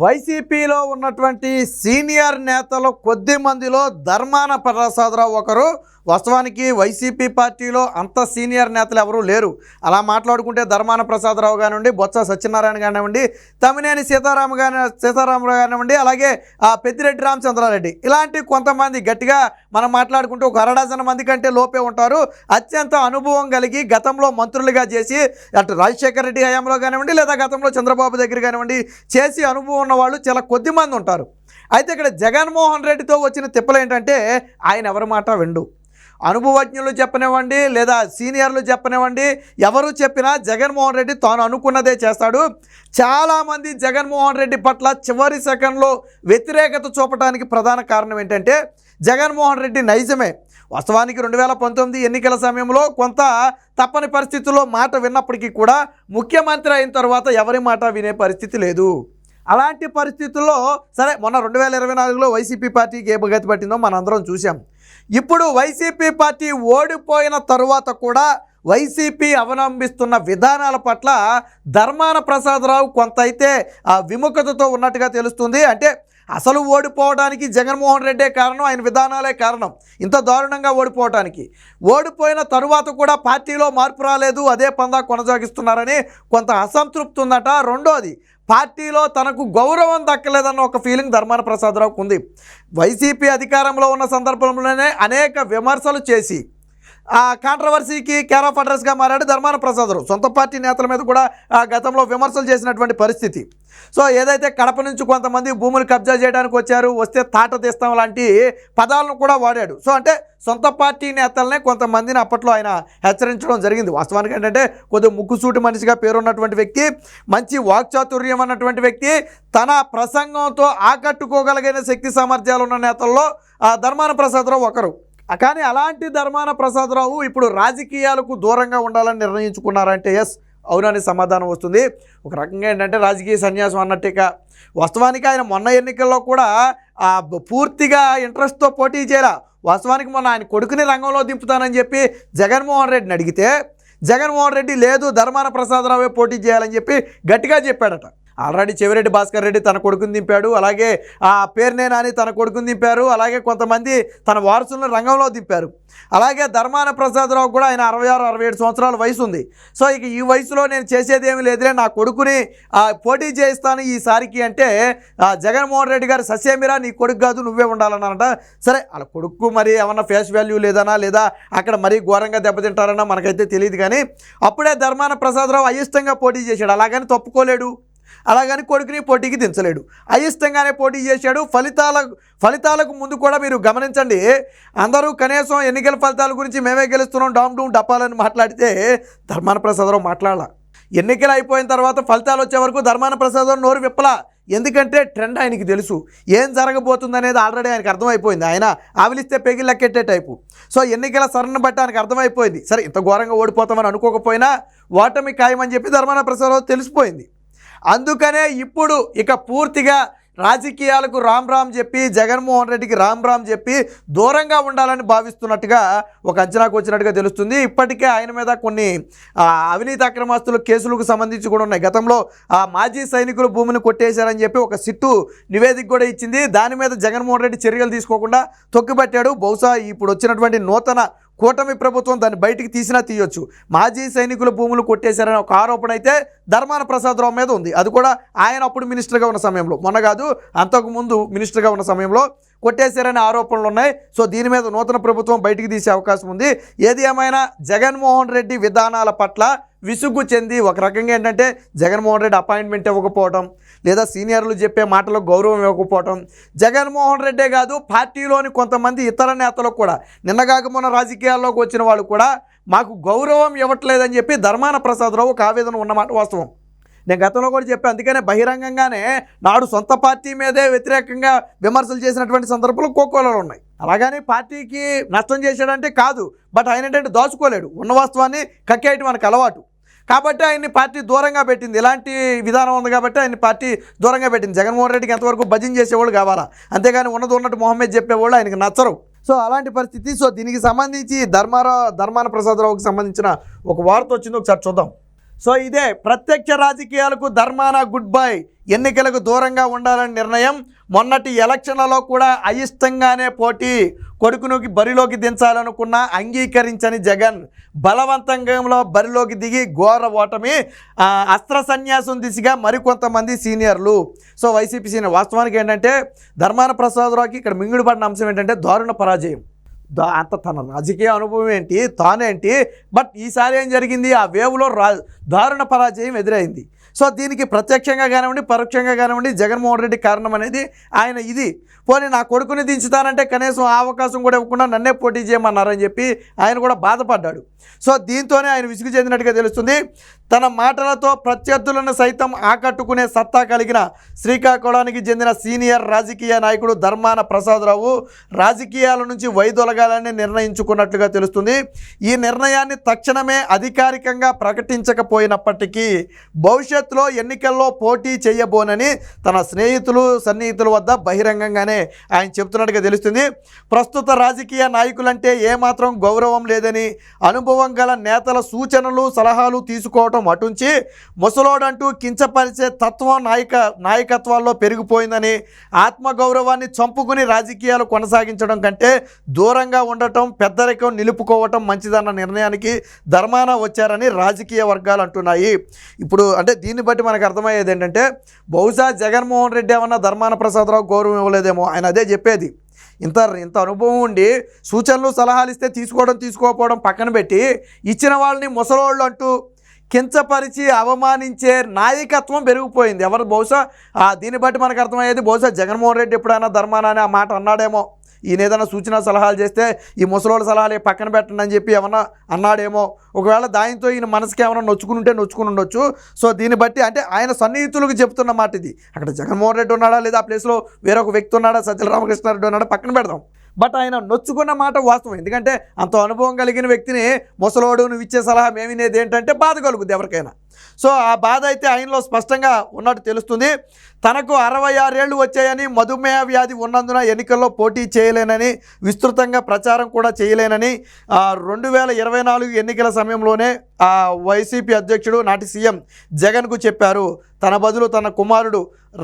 వైసీపీలో ఉన్నటువంటి సీనియర్ నేతలు కొద్ది మందిలో ధర్మాన ప్రసాదరావు ఒకరు. వాస్తవానికి వైసీపీ పార్టీలో అంత సీనియర్ నేతలు ఎవరూ లేరు. అలా మాట్లాడుకుంటే ధర్మాన ప్రసాదరావు కానివ్వండి, బొత్స సత్యనారాయణ కానివ్వండి, తమ్మినేని సీతారామరావు కానివ్వండి, అలాగే పెద్దిరెడ్డి రామచంద్రారెడ్డి, ఇలాంటి కొంతమంది గట్టిగా మనం మాట్లాడుకుంటే ఒక అరడజన మంది కంటే లోపే ఉంటారు. అత్యంత అనుభవం కలిగి గతంలో మంత్రులుగా చేసి అటు రాజశేఖర రెడ్డి హయాంలో కానివ్వండి, లేదా గతంలో చంద్రబాబు దగ్గర కానివ్వండి చేసి అనుభవం ఉన్నవాళ్ళు చాలా కొద్ది మంది ఉంటారు. అయితే ఇక్కడ జగన్మోహన్ రెడ్డితో వచ్చిన తిప్పలు ఏంటంటే ఆయన ఎవరి మాట విండు. అనుభవజ్ఞులు చెప్పనివ్వండి, లేదా సీనియర్లు చెప్పనివ్వండి, ఎవరు చెప్పినా జగన్మోహన్ రెడ్డి తాను అనుకున్నదే చేస్తాడు. చాలామంది జగన్మోహన్ రెడ్డి పట్ల చివరి సెకండ్లో వ్యతిరేకత చూపడానికి ప్రధాన కారణం ఏంటంటే జగన్మోహన్ రెడ్డి నైజమే. వాస్తవానికి 2019 ఎన్నికల సమయంలో కొంత తప్పని పరిస్థితుల్లో మాట విన్నప్పటికీ కూడా ముఖ్యమంత్రి అయిన తర్వాత ఎవరి మాట వినే పరిస్థితి లేదు. అలాంటి పరిస్థితుల్లో సరే మొన్న 2024లో వైసీపీ పార్టీకి ఏ గతి పట్టిందో మనందరం చూసాం. ఇప్పుడు వైసీపీ పార్టీ ఓడిపోయిన తరువాత కూడా వైసీపీ అవలంబిస్తున్న విధానాల పట్ల ధర్మాన ప్రసాదరావు కొంత అయితే విముఖతతో ఉన్నట్టుగా తెలుస్తుంది. అంటే అసలు ఓడిపోవడానికి జగన్మోహన్ రెడ్డే కారణం, ఆయన విధానాలే కారణం ఇంత దారుణంగా ఓడిపోవడానికి. ఓడిపోయిన తరువాత కూడా పార్టీలో మార్పు రాలేదు, అదే పందా కొనసాగిస్తున్నారని కొంత అసంతృప్తి ఉందట. రెండోది, పార్టీలో తనకు గౌరవం దక్కలేదన్న ఒక ఫీలింగ్ ధర్మాన ప్రసాదరావుకు ఉంది. వైసీపీ అధికారంలో ఉన్న సందర్భంలోనే అనేక విమర్శలు చేసి కాంట్రవర్సీకి కేర్ ఆఫ్ అడ్రస్గా మారాడు ధర్మాన ప్రసాదరావు. సొంత పార్టీ నేతల మీద కూడా గతంలో విమర్శలు చేసినటువంటి పరిస్థితి. సో ఏదైతే కడప నుంచి కొంతమంది భూములు కబ్జా చేయడానికి వచ్చారు, వస్తే తాట తీస్తాం లాంటి పదాలను కూడా వాడాడు. సో అంటే సొంత పార్టీ నేతలనే కొంతమందిని అప్పట్లో ఆయన హెచ్చరించడం జరిగింది. వాస్తవానికి ఏంటంటే కొద్దిగా ముక్కుసూటి మనిషిగా పేరున్నటువంటి వ్యక్తి, మంచి వాక్చాతుర్యం అన్నటువంటి వ్యక్తి, తన ప్రసంగంతో ఆకట్టుకోగలిగిన శక్తి సామర్థ్యాలు ఉన్న నేతల్లో ధర్మాన ప్రసాదరావు ఒకరు. కానీ అలాంటి ధర్మాన ప్రసాదరావు ఇప్పుడు రాజకీయాలకు దూరంగా ఉండాలని నిర్ణయించుకున్నారంటే ఎస్, అవునని సమాధానం వస్తుంది. ఒక రకంగా ఏంటంటే రాజకీయ సన్యాసం అన్నట్టుగా. వాస్తవానికి ఆయన మొన్న ఎన్నికల్లో కూడా పూర్తిగా ఇంట్రెస్ట్తో పోటీ చేయాల. వాస్తవానికి మొన్న ఆయన కొడుకుని రంగంలో దింపుతానని చెప్పి జగన్మోహన్ రెడ్డిని అడిగితే జగన్మోహన్ రెడ్డి లేదు ధర్మాన ప్రసాదరావే పోటీ చేయాలని చెప్పి గట్టిగా చెప్పాడట. ఆల్రెడీ చెవిరెడ్డి భాస్కర్ రెడ్డి తన కొడుకుని దింపాడు, అలాగే పేర్నే నాని తన కొడుకుని దింపారు, అలాగే కొంతమంది తన వారసులను రంగంలో దింపారు. అలాగే ధర్మాన ప్రసాదరావు కూడా ఆయన 66-67 సంవత్సరాల వయసు ఉంది. సో ఇక ఈ వయసులో నేను చేసేది ఏమీ లేదులే, నా కొడుకుని పోటీ చేయిస్తాను ఈసారికి అంటే జగన్మోహన్ రెడ్డి గారు ససేమిరా నీ కొడుకు కాదు నువ్వే ఉండాలన్నారట. సరే వాళ్ళ కొడుకు మరి ఏమన్నా ఫేస్ వాల్యూ లేదనా, లేదా అక్కడ మరీ ఘోరంగా దెబ్బతింటారన్నా మనకైతే తెలియదు. కానీ అప్పుడే ధర్మాన ప్రసాదరావు అయిష్టంగా పోటీ చేశాడు. అలాగని తప్పుకోలేడు, అలాగని కొడుకుని పోటీకి దించలేడు, అయిష్టంగానే పోటీ చేశాడు. ఫలితాలకు ముందు కూడా మీరు గమనించండి, అందరూ కనీసం ఎన్నికల ఫలితాల గురించి మేమే గెలుస్తున్నాం డామ్ డూమ్ డప్పాలని మాట్లాడితే ధర్మాన ప్రసాదరావు మాట్లాడాల. ఎన్నికలు అయిపోయిన తర్వాత ఫలితాలు వచ్చే వరకు ధర్మాన ప్రసాదరావు నోరు విప్పలా. ఎందుకంటే ట్రెండ్ ఆయనకి తెలుసు, ఏం జరగబోతుంది అనేది ఆల్రెడీ ఆయనకు అర్థమైపోయింది. ఆయన ఆవిలిస్తే పెగిలి లెక్కెట్టే టైపు. సో ఎన్నికల సరణ బట్టి ఆయనకు అర్థమైపోయింది. సరే ఇంత ఘోరంగా ఓడిపోతామని అనుకోకపోయినా ఓటమి ఖాయమని చెప్పి ధర్మాన ప్రసాదరావు తెలిసిపోయింది. అందుకనే ఇప్పుడు ఇక పూర్తిగా రాజకీయాలకు రామ్ చెప్పి జగన్మోహన్ రెడ్డికి రామ్ చెప్పి దూరంగా ఉండాలని భావిస్తున్నట్టుగా ఒక అంచనాకు వచ్చినట్టుగా తెలుస్తుంది. ఇప్పటికే ఆయన మీద కొన్ని అవినీతి అక్రమాస్తుల కేసులకు సంబంధించి కూడా ఉన్నాయి. గతంలో మాజీ సైనికులు భూమిని కొట్టేశారని చెప్పి ఒక సిట్టు నివేదిక కూడా ఇచ్చింది. దాని మీద జగన్మోహన్ రెడ్డి చర్యలు తీసుకోకుండా తొక్కిపట్టాడు. బహుశా ఇప్పుడు వచ్చినటువంటి నూతన కూటమి ప్రభుత్వం దాన్ని బయటికి తీసినా తీయొచ్చు. మాజీ సైనికుల భూములు కొట్టేశారనే ఒక ఆరోపణ అయితే ధర్మాన ప్రసాదరావు మీద ఉంది. అది కూడా ఆయన అప్పుడు మినిస్టర్గా ఉన్న సమయంలో, మొన్న కాదు అంతకుముందు మినిస్టర్గా ఉన్న సమయంలో కొట్టేశారనే ఆరోపణలు ఉన్నాయి. సో దీని మీద నూతన ప్రభుత్వం బయటికి తీసే అవకాశం ఉంది. ఏది ఏమైనా జగన్మోహన్ రెడ్డి విధానాల పట్ల విసుగు చెంది ఒక రకంగా ఏంటంటే జగన్మోహన్ రెడ్డి అపాయింట్మెంట్ ఇవ్వకపోవడం, లేదా సీనియర్లు చెప్పే మాటలకు గౌరవం ఇవ్వకపోవడం, జగన్మోహన్ రెడ్డే కాదు పార్టీలోని కొంతమంది ఇతర నేతలకు కూడా నిన్నగాక మొన్న రాజకీయాల్లోకి వచ్చిన వాళ్ళు కూడా మాకు గౌరవం ఇవ్వట్లేదని చెప్పి ధర్మాన ప్రసాదరావు ఒక ఆవేదన ఉన్నమాట వాస్తవం. నేను గతంలో కూడా చెప్పాను. అందుకనే బహిరంగంగానే నాడు సొంత పార్టీ మీదే వ్యతిరేకంగా విమర్శలు చేసినటువంటి సందర్భాలు కోకోలలో ఉన్నాయి. అలాగని పార్టీకి నష్టం చేశాడంటే కాదు, బట్ ఆయన ఏంటంటే దాచుకోలేడు, ఉన్న వాస్తవాన్ని కక్కేయటం మనకు అలవాటు. కాబట్టి ఆయన్ని పార్టీ దూరంగా పెట్టింది. ఇలాంటి విధానం ఉంది కాబట్టి ఆయన్ని పార్టీ దూరంగా పెట్టింది. జగన్మోహన్ రెడ్డికి ఎంతవరకు భజన చేసేవాళ్ళు కావాలా, అంతేగాని ఉన్నట్టు మొహమ్మద్ చెప్పేవాళ్ళు ఆయనకి నచ్చరు. సో అలాంటి పరిస్థితి. సో దీనికి సంబంధించి ధర్మాన ప్రసాదరావుకి సంబంధించిన ఒక వార్త వచ్చింది, ఒకసారి చూద్దాం. సో ఇదే ప్రత్యక్ష రాజకీయాలకు ధర్మాన గుడ్ బై, ఎన్నికలకు దూరంగా ఉండాలని నిర్ణయం. మొన్నటి ఎలక్షన్లలో కూడా అయిష్టంగానే పోటీ, కొడుకునుకి బరిలోకి దించాలనుకున్న అంగీకరించని జగన్ బలవంతంగా బరిలోకి దిగి ఘోర ఓటమి, అస్త్ర సన్యాసం దిశగా మరికొంతమంది సీనియర్లు. సో వైసీపీ సీనియర్ వాస్తవానికి ఏంటంటే ధర్మాన ప్రసాదరావుకి ఇక్కడ మింగుడుపడిన అంశం ఏంటంటే దారుణ పరాజయం. అంత తన రాజకీయ అనుభవం ఏంటి, తానేంటి, బట్ ఈసారి ఏం జరిగింది, ఆ వేవ్లో దారుణ పరాజయం ఎదురైంది. సో దీనికి ప్రత్యక్షంగా కానివ్వండి పరోక్షంగా కానివ్వండి జగన్మోహన్ రెడ్డి కారణం అనేది ఆయన ఇది. పోనీ నా కొడుకుని దించుతానంటే కనీసం ఆ అవకాశం కూడా ఇవ్వకుండా నన్నే పోటీ చేయమన్నారని చెప్పి ఆయన కూడా బాధపడ్డాడు. సో దీంతోనే ఆయన విసుగు చెందినట్టుగా తెలుస్తుంది. తన మాటలతో ప్రత్యర్థులను సైతం ఆకట్టుకునే సత్తా కలిగిన శ్రీకాకుళానికి చెందిన సీనియర్ రాజకీయ నాయకుడు ధర్మాన ప్రసాదరావు రాజకీయాల నుంచి వైదొలగాలని నిర్ణయించుకున్నట్లుగా తెలుస్తుంది. ఈ నిర్ణయాన్ని తక్షణమే అధికారికంగా ప్రకటించకపోయినప్పటికీ భవిష్యత్తులో ఎన్నికల్లో పోటీ చేయబోనని తన సన్నిహితుల వద్ద బహిరంగంగానే ఆయన చెబుతున్నట్టుగా తెలుస్తుంది. ప్రస్తుత రాజకీయ నాయకులంటే ఏమాత్రం గౌరవం లేదని, అనుభవం గల నేతల సూచనలు సలహాలు తీసుకోవటం అటుంచి ముసలోడంటూ కించపరిచే తత్వం నాయకత్వాల్లో పెరిగిపోయిందని, ఆత్మగౌరవాన్ని చంపుకుని రాజకీయాలు కొనసాగించడం కంటే దూరంగా ఉండటం, పెద్దరికం నిలుపుకోవటం మంచిదన్న నిర్ణయానికి ధర్మాన వచ్చారని రాజకీయ వర్గాలు అంటున్నాయి. ఇప్పుడు అంటే దీన్ని బట్టి మనకు అర్థమయ్యేది ఏంటంటే బహుశా జగన్మోహన్ రెడ్డి ఏమన్నా ధర్మాన ప్రసాదరావు గౌరవం ఇవ్వలేదేమో, ఆయన అదే చెప్పేది. ఇంత అనుభవం ఉండి సూచనలు సలహాలు ఇస్తే తీసుకోకపోవడం పక్కన పెట్టి ఇచ్చిన వాళ్ళని ముసలోళ్ళు అంటూ కించపరిచి అవమానించే నాయకత్వం పెరిగిపోయింది. ఎవరు బహుశా దీన్ని బట్టి మనకు అర్థమయ్యేది బహుశా జగన్మోహన్ రెడ్డి ఎప్పుడైనా ధర్మాన అనే ఆ మాట అన్నాడేమో. ఈయన ఏదైనా సూచన సలహాలు చేస్తే ఈ ముసలోళ్ళ సలహాలు పక్కన పెట్టండి అని చెప్పి ఏమన్నా అన్నాడేమో. ఒకవేళ దానితో ఈయన మనసుకి ఏమైనా నొచ్చుకుని ఉండొచ్చు. సో దీన్ని బట్టి అంటే ఆయన సన్నిహితులకు చెప్తున్న మాట ఇది. అక్కడ జగన్మోహన్ రెడ్డి ఉన్నాడా లేదా ఆ ప్లేస్లో వేరొక వ్యక్తి ఉన్నాడా, సజ్జల రామకృష్ణారెడ్డి ఉన్నాడా పక్కన పెడదాం. బట్ ఆయన నొచ్చుకున్న మాట వాస్తవం. ఎందుకంటే అంత అనుభవం కలిగిన వ్యక్తిని ముసలోడు నువ్వు ఇచ్చే సలహా మేము వినేది ఏంటంటే బాధ కలుగుద్ది ఎవరికైనా. సో ఆ బాధ అయితే ఆయనలో స్పష్టంగా ఉన్నట్టు తెలుస్తుంది. తనకు 66 ఏళ్ళు వచ్చాయని, మధుమేహ వ్యాధి ఉన్నందున ఎన్నికల్లో పోటీ చేయలేనని, విస్తృతంగా ప్రచారం కూడా చేయలేనని 2024 ఎన్నికల సమయంలోనే వైసీపీ అధ్యక్షుడు నాటి సీఎం జగన్కు చెప్పారు. తన బదులు తన కుమారుడు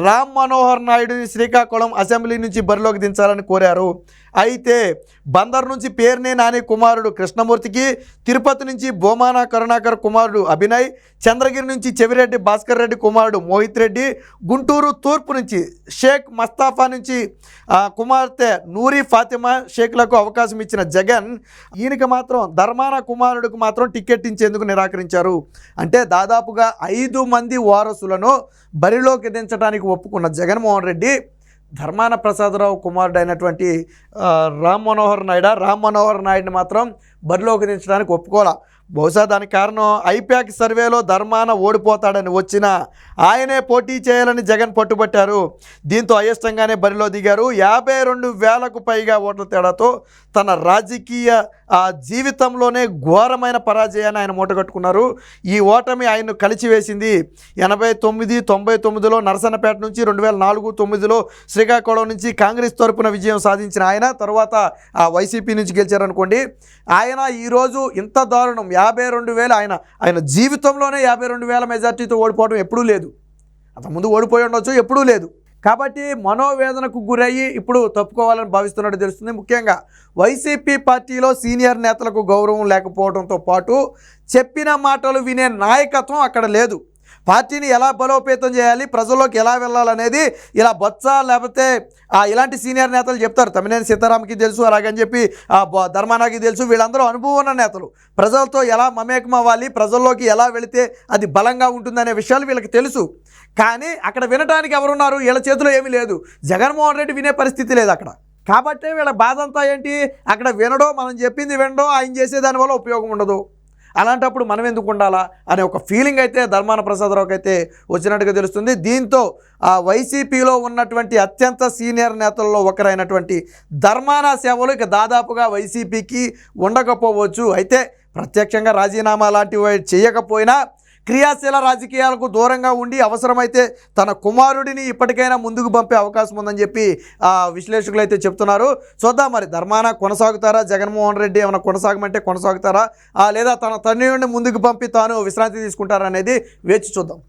రామ్ మనోహర్ నాయుడుని శ్రీకాకుళం అసెంబ్లీ నుంచి బరిలోకి దించాలని కోరారు. అయితే బందర్ నుంచి పేర్నే నాని కుమారుడు కృష్ణమూర్తికి, తిరుపతి నుంచి బోమానా కరుణాకర్ కుమారుడు అభినయ్, చంద్రగిరి నుంచి చెవిరెడ్డి భాస్కర్ రెడ్డి కుమారుడు మోహిత్ రెడ్డి, గుంటూరు తూర్పు నుంచి షేక్ మస్తాఫా నుంచి కుమార్తె నూరి ఫాతిమా షేక్లకు అవకాశం ఇచ్చిన జగన్ ఈయనకి మాత్రం ధర్మాన కుమారుడికి మాత్రం టికెట్ ఇచ్చేందుకు నిరాకరించారు. అంటే దాదాపుగా 5 మంది వారసులను బరిలోకి దించడానికి ఒప్పుకున్న జగన్మోహన్ రెడ్డి ధర్మాన ప్రసాదరావు కుమారుడు అయినటువంటి రామ్ మనోహర్ నాయుడిని మాత్రం బరిలోకి దించడానికి ఒప్పుకోలే. బహుశా దానికి కారణం ఐపాక్ సర్వేలో ధర్మాన ఓడిపోతాడని వచ్చినా ఆయనే పోటీ చేయాలని జగన్ పట్టుబట్టారు. దీంతో అయిష్టంగానే బరిలో దిగారు. 52,000కు పైగా ఓట్ల తేడాతో తన రాజకీయ జీవితంలోనే ఘోరమైన పరాజయాన్ని ఆయన మూటగట్టుకున్నారు. ఈ ఓటమి ఆయన్ను కలిచివేసింది. 89, 99లో నరసన్నపేట నుంచి, 2004-9లో శ్రీకాకుళం నుంచి కాంగ్రెస్ తరపున విజయం సాధించిన ఆయన తర్వాత వైసీపీ నుంచి గెలిచారనుకోండి. ఆయన ఈరోజు ఇంత దారుణం 52,000 ఆయన జీవితంలోనే 52,000 మెజార్టీతో ఓడిపోవడం ఎప్పుడూ లేదు. అంతకుముందు ఓడిపోయి ఉండొచ్చు, ఎప్పుడూ లేదు. కాబట్టి మనోవేదనకు గురయ్యి ఇప్పుడు తప్పుకోవాలని భావిస్తున్నట్టు తెలుస్తుంది. ముఖ్యంగా వైసీపీ పార్టీలో సీనియర్ నేతలకు గౌరవం లేకపోవడంతో పాటు చెప్పిన మాటలు వినే నాయకత్వం అక్కడ లేదు. పార్టీని ఎలా బలోపేతం చేయాలి, ప్రజల్లోకి ఎలా వెళ్ళాలనేది ఇలా బొత్స లేకపోతే ఇలాంటి సీనియర్ నేతలు చెప్తారు. తమ్మినేని సీతారాంకి తెలుసు, అలాగని చెప్పి ధర్మానాకి తెలుసు. వీళ్ళందరూ అనుభవం ఉన్న నేతలు. ప్రజలతో ఎలా మమేకం అవ్వాలి, ప్రజల్లోకి ఎలా వెళితే అది బలంగా ఉంటుందనే విషయాలు వీళ్ళకి తెలుసు. కానీ అక్కడ వినడానికి ఎవరున్నారు? వీళ్ళ చేతిలో ఏమీ లేదు. జగన్మోహన్ రెడ్డి వినే పరిస్థితి లేదు అక్కడ. కాబట్టి వీళ్ళ బాధ అంతా ఏంటి, అక్కడ వినడో, మనం చెప్పింది వినడో, ఆయన చేసే దానివల్ల ఉపయోగం ఉండదు. అలాంటప్పుడు మనం ఎందుకు ఉండాలా అనే ఒక ఫీలింగ్ అయితే ధర్మాన ప్రసాదరావుకి అయితే వచ్చినట్టుగా తెలుస్తుంది. దీంతో వైసీపీలో ఉన్నటువంటి అత్యంత సీనియర్ నేతల్లో ఒకరైనటువంటి ధర్మాన సేవలు ఇక దాదాపుగా వైసీపీకి ఉండకపోవచ్చు. అయితే ప్రత్యక్షంగా రాజీనామా లాంటివి చేయకపోయినా క్రియాశీల రాజకీయాలకు దూరంగా ఉండి అవసరమైతే తన కుమారుడిని ఇప్పటికైనా ముందుకు పంపే అవకాశం ఉందని చెప్పి విశ్లేషకులు అయితే చెప్తున్నారు. చూద్దాం మరి ధర్మాన కొనసాగుతారా, జగన్మోహన్ రెడ్డి ఏమైనా కొనసాగమంటే కొనసాగుతారా, లేదా తన తనయుడిని ముందుకు పంపి తాను విశ్రాంతి తీసుకుంటారా అనేది వేచి చూద్దాం.